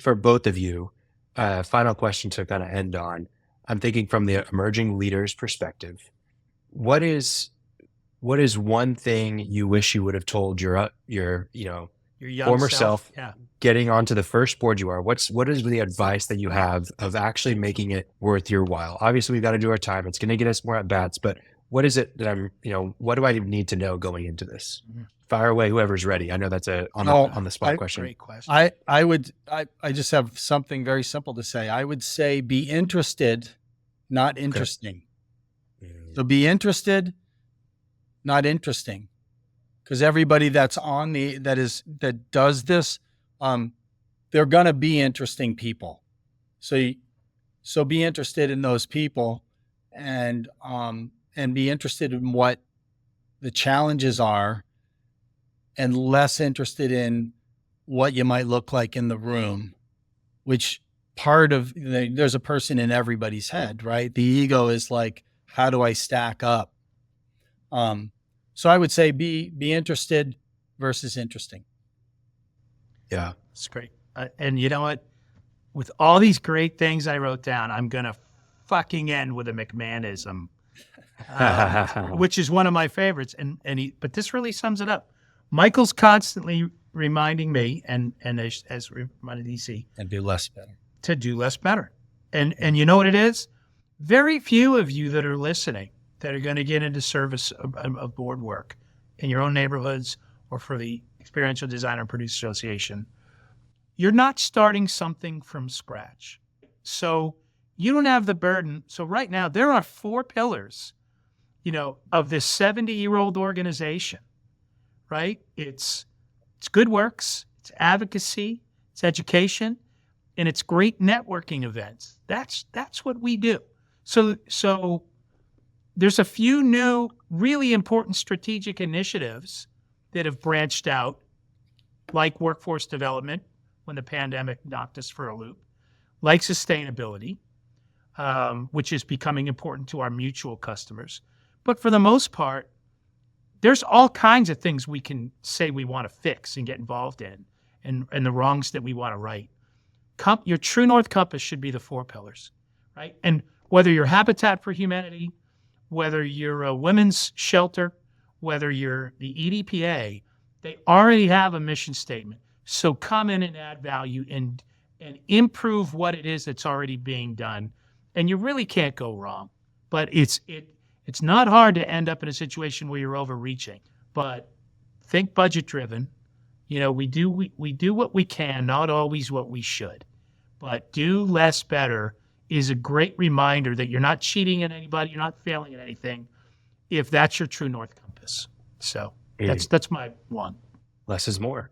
for both of you, final question to kind of end on. I'm thinking from the emerging leader's perspective. What is what is one thing you wish you would have told your Your young former self. self Yeah. getting onto the first board you are? What is the advice that you have of actually making it worth your while? Obviously, we've got to do our time. It's going to get us more at bats, but what is it that what do I need to know going into this? Mhm. Fire away, whoever's ready. I know that's a Oh, on the spot question. Great question. I just have something very simple to say. I would say be interested, not interesting. So be interested, not interesting. Because everybody that's that does this, they're gonna be interesting people. So be interested in those people, and be interested in what the challenges are, and less interested in what you might look like in the room, which there's a person in everybody's head, right? The ego is like, how do I stack up? So I would say be interested versus interesting. Yeah. It's great. And you know what? With all these great things I wrote down, I'm going to fucking end with a McMahonism, which is one of my favorites. But this really sums it up. Michael's constantly reminding me, and as reminded DC, And do less better. to do less better. And you know what it is? Very few of you that are listening that are going to get into service of board work in your own neighborhoods or for the Experiential Designer and Producer Association, you're not starting something from scratch. So you don't have the burden. So right now, there are 4 pillars, of this 70-year-old organization, right? It's good works, it's advocacy, it's education, and it's great networking events. That's what we do. So there's a few new, really important strategic initiatives that have branched out, like workforce development when the pandemic knocked us for a loop, like sustainability, which is becoming important to our mutual customers. But for the most part, there's all kinds of things we can say we want to fix and get involved in, and the wrongs that we want to right. Your true north compass should be the 4 pillars, right? And whether you're Habitat for Humanity, whether you're a women's shelter, whether you're the EDPA, they already have a mission statement. So come in and add value and improve what it is that's already being done. And you really can't go wrong. But it's not hard to end up in a situation where you're overreaching. But think budget driven. We do what we can, not always what we should. But do less better is a great reminder that you're not cheating at anybody, you're not failing at anything, if that's your true north compass. So that's my one. Less is more.